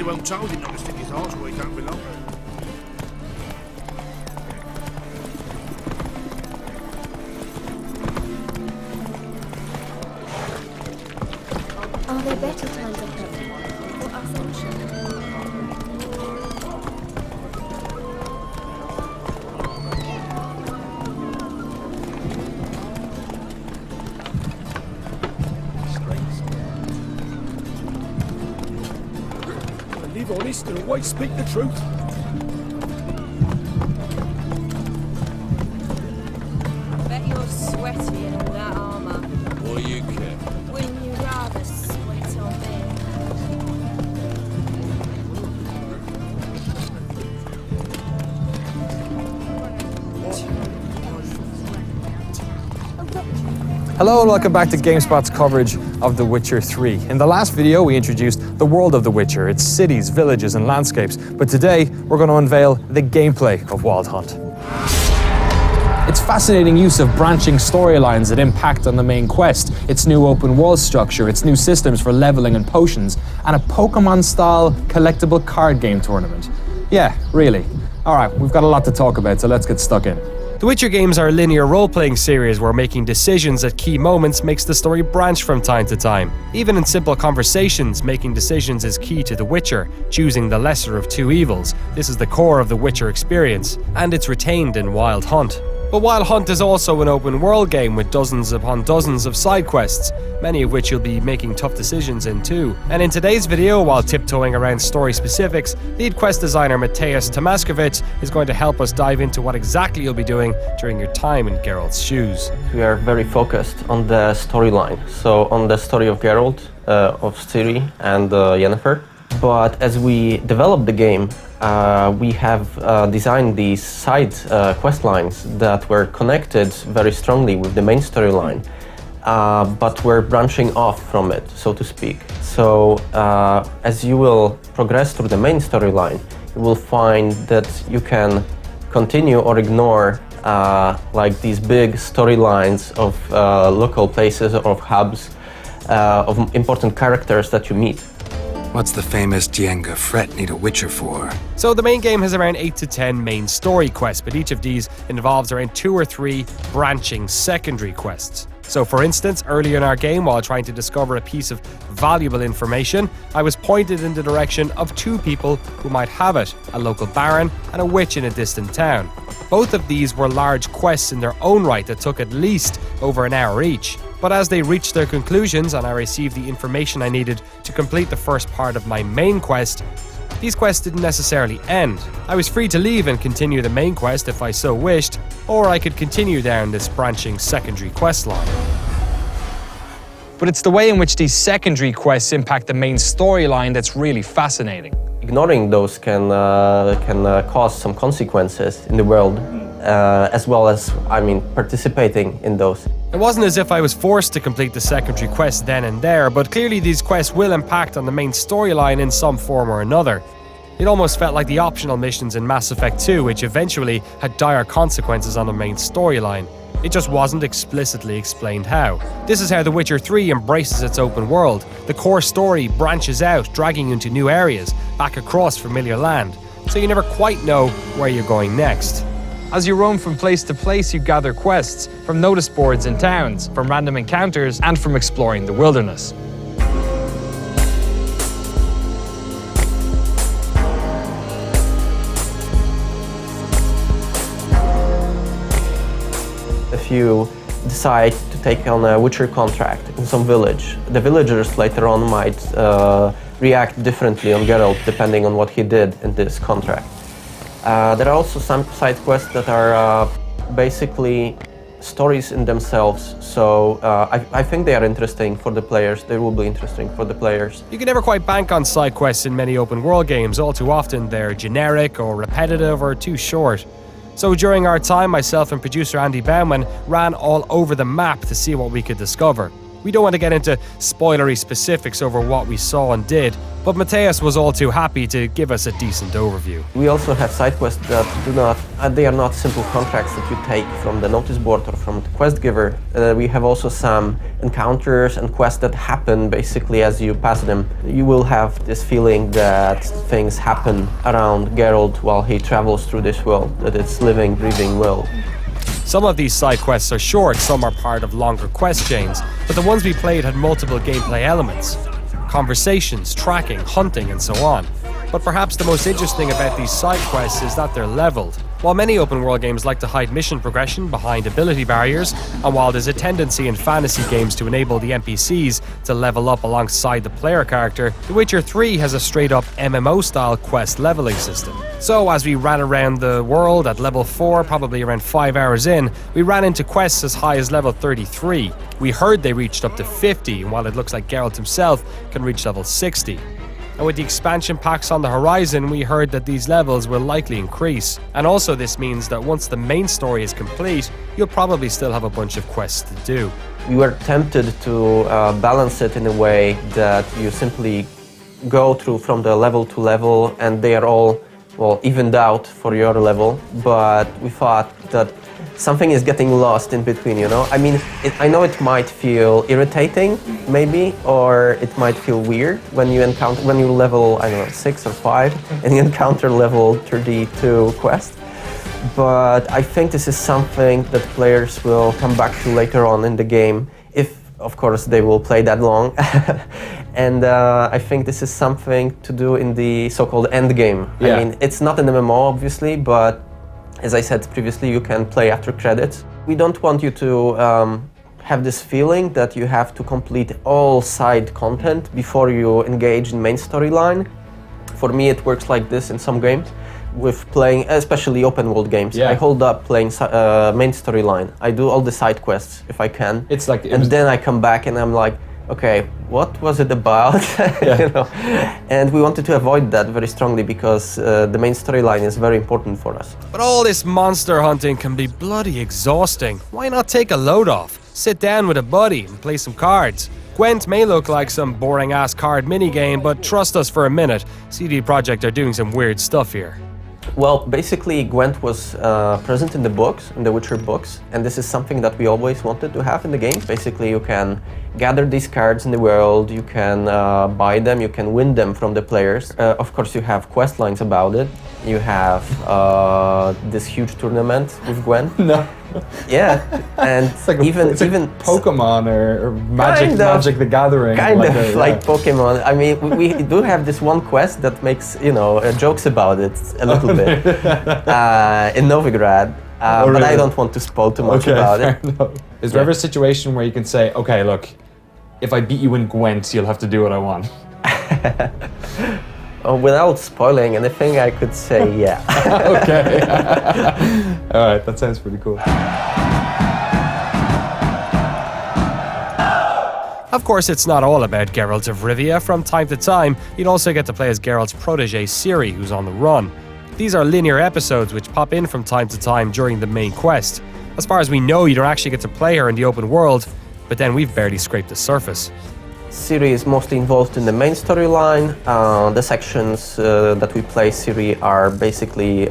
bloody well told him not to stick his arse where he don't belong. Are there better times ahead for ascension? Live honest and always speak the truth. Bet you're sweaty in all that armour. What do you care? Wouldn't you rather sweat on me? Hello and welcome back to GameSpot's coverage of The Witcher 3. In the last video we introduced the world of The Witcher, its cities, villages and landscapes, but today we're going to unveil the gameplay of Wild Hunt. Its fascinating use of branching storylines that impact on the main quest, its new open world structure, its new systems for leveling and potions, and a Pokemon-style collectible card game tournament. Yeah, really. Alright, we've got a lot to talk about, so let's get stuck in. The Witcher games are a linear role-playing series where making decisions at key moments makes the story branch from time to time. Even in simple conversations, making decisions is key to The Witcher, choosing the lesser of two evils. This is the core of the Witcher experience, and it's retained in Wild Hunt. But Wild Hunt is also an open-world game with dozens upon dozens of side quests, many of which you'll be making tough decisions in too. And in today's video, while tiptoeing around story specifics, lead quest designer Mateusz Tomaskowicz is going to help us dive into what exactly you'll be doing during your time in Geralt's shoes. We are very focused on the storyline, so on the story of Geralt, of Ciri and Yennefer. But as we develop the game, we have designed these side quest lines that were connected very strongly with the main storyline, but we're branching off from it, so to speak. So as you will progress through the main storyline, you will find that you can continue or ignore like these big storylines of local places, of hubs, of important characters that you meet. What's the famous Jenga Fret need a Witcher for? So the main game has around 8 to 10 main story quests, but each of these involves around 2 or 3 branching secondary quests. So for instance, earlier in our game, while trying to discover a piece of valuable information, I was pointed in the direction of 2 people who might have it, a local baron and a witch in a distant town. Both of these were large quests in their own right that took at least over an hour each. But as they reached their conclusions and I received the information I needed to complete the first part of my main quest, these quests didn't necessarily end. I was free to leave and continue the main quest if I so wished, or I could continue down this branching secondary quest line. But it's the way in which these secondary quests impact the main storyline that's really fascinating. Ignoring those can cause some consequences in the world, as well as, participating in those. It wasn't as if I was forced to complete the secondary quests then and there, but clearly these quests will impact on the main storyline in some form or another. It almost felt like the optional missions in Mass Effect 2, which eventually had dire consequences on the main storyline. It just wasn't explicitly explained how. This is how The Witcher 3 embraces its open world. The core story branches out, dragging you into new areas, back across familiar land, so you never quite know where you're going next. As you roam from place to place, you gather quests from notice boards in towns, from random encounters, and from exploring the wilderness. If you decide to take on a Witcher contract in some village, the villagers later on might react differently on Geralt depending on what he did in this contract. There are also some side quests that are basically stories in themselves, so I think they are interesting for the players. They will be interesting for the players. You can never quite bank on side quests in many open world games. All too often they're generic or repetitive or too short. So during our time, myself and producer Andy Bauman ran all over the map to see what we could discover. We don't want to get into spoilery specifics over what we saw and did, but Mateus was all too happy to give us a decent overview. We also have side quests that they are not simple contracts that you take from the notice board or from the quest giver. We have also some encounters and quests that happen basically as you pass them. You will have this feeling that things happen around Geralt while he travels through this world, that it's living, breathing world. Some of these side quests are short, some are part of longer quest chains, but the ones we played had multiple gameplay elements. Conversations, tracking, hunting, and so on. But perhaps the most interesting about these side quests is that they're leveled. While many open world games like to hide mission progression behind ability barriers, and while there's a tendency in fantasy games to enable the NPCs to level up alongside the player character, The Witcher 3 has a straight up MMO-style quest leveling system. So as we ran around the world at level 4, probably around 5 hours in, we ran into quests as high as level 33. We heard they reached up to 50, and while it looks like Geralt himself can reach level 60. And with the expansion packs on the horizon, we heard that these levels will likely increase. And also this means that once the main story is complete, you'll probably still have a bunch of quests to do. We were tempted to balance it in a way that you simply go through from the level to level and they are all, well, evened out for your level, but we thought that something is getting lost in between, you know? I mean, I know it might feel irritating, maybe, or it might feel weird when you level, I don't know, 6 or 5, and you encounter level 32 quest. But I think this is something that players will come back to later on in the game, if, of course, they will play that long. And I think this is something to do in the so-called end game. Yeah. I mean, it's not an MMO, obviously, but as I said previously, you can play after credits. We don't want you to have this feeling that you have to complete all side content before you engage in main storyline. For me, it works like this in some games, with playing, especially open world games. Yeah. I hold up playing main storyline. I do all the side quests if I can. It's like, and then I come back and I'm like, okay, what was it about? Yeah. You know? And we wanted to avoid that very strongly because the main storyline is very important for us. But all this monster hunting can be bloody exhausting. Why not take a load off? Sit down with a buddy and play some cards. Gwent may look like some boring ass card minigame, but trust us for a minute, CD Projekt are doing some weird stuff here. Well, basically Gwent was present in the books, in the Witcher books, and this is something that we always wanted to have in the game. Basically, you can gather these cards in the world, you can buy them, you can win them from the players. Of course, you have quest lines about it. You have this huge tournament with Gwent. No. Yeah, and It's like even Pokemon or Magic the Gathering. Like Pokemon. I mean, we do have this one quest that makes, you know, jokes about it a little bit in Novigrad. But really? I don't want to spoil too much about it. Is there ever a situation where you can say, okay, look, if I beat you in Gwent, you'll have to do what I want? Without spoiling anything, I could say yeah. Okay. All right, that sounds pretty cool. Of course, it's not all about Geralt of Rivia. From time to time, you'd also get to play as Geralt's protege Ciri, who's on the run. These are linear episodes which pop in from time to time during the main quest. As far as we know, you don't actually get to play her in the open world, but then we've barely scraped the surface. Ciri is mostly involved in the main storyline. The sections that we play Ciri are basically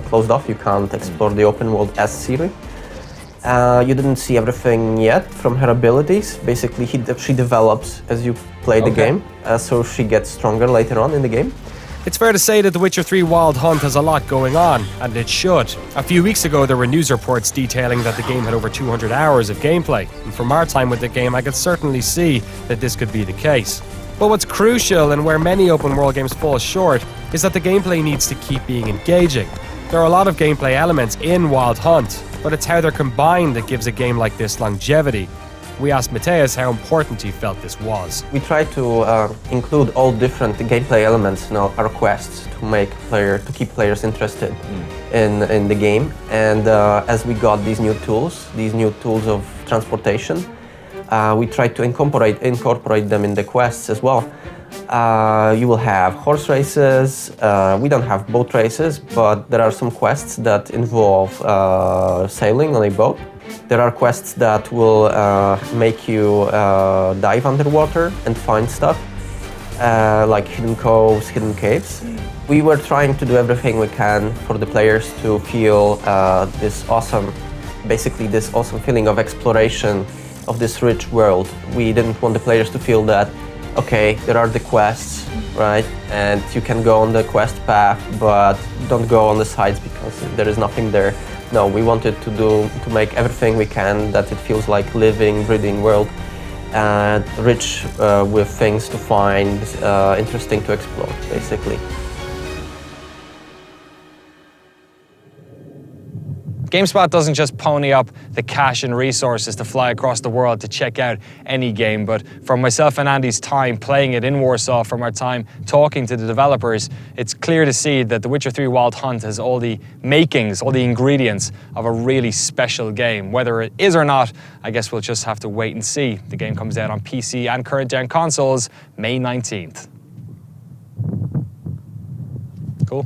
closed off. You can't explore the open world as Ciri. You didn't see everything yet from her abilities. Basically, she develops as you play the game, so she gets stronger later on in the game. It's fair to say that The Witcher 3 Wild Hunt has a lot going on, and it should. A few weeks ago, there were news reports detailing that the game had over 200 hours of gameplay, and from our time with the game, I could certainly see that this could be the case. But what's crucial, and where many open world games fall short, is that the gameplay needs to keep being engaging. There are a lot of gameplay elements in Wild Hunt, but it's how they're combined that gives a game like this longevity. We asked Mateus how important he felt this was. We try to include all different gameplay elements in our quests to keep players interested in the game. And as we got these new tools of transportation, we tried to incorporate them in the quests as well. You will have horse races. We don't have boat races, but there are some quests that involve sailing on a boat. There are quests that will make you dive underwater and find stuff, like hidden coves, hidden caves. We were trying to do everything we can for the players to feel this awesome feeling of exploration of this rich world. We didn't want the players to feel that, okay, there are the quests, right? And you can go on the quest path, but don't go on the sides because there is nothing there. No, we wanted to make everything we can that it feels like living, breathing world, and rich with things to find, interesting to explore, basically. GameSpot doesn't just pony up the cash and resources to fly across the world to check out any game, but from myself and Andy's time playing it in Warsaw, from our time talking to the developers, it's clear to see that The Witcher 3 Wild Hunt has all the makings, all the ingredients of a really special game. Whether it is or not, I guess we'll just have to wait and see. The game comes out on PC and current-gen consoles May 19th. Cool.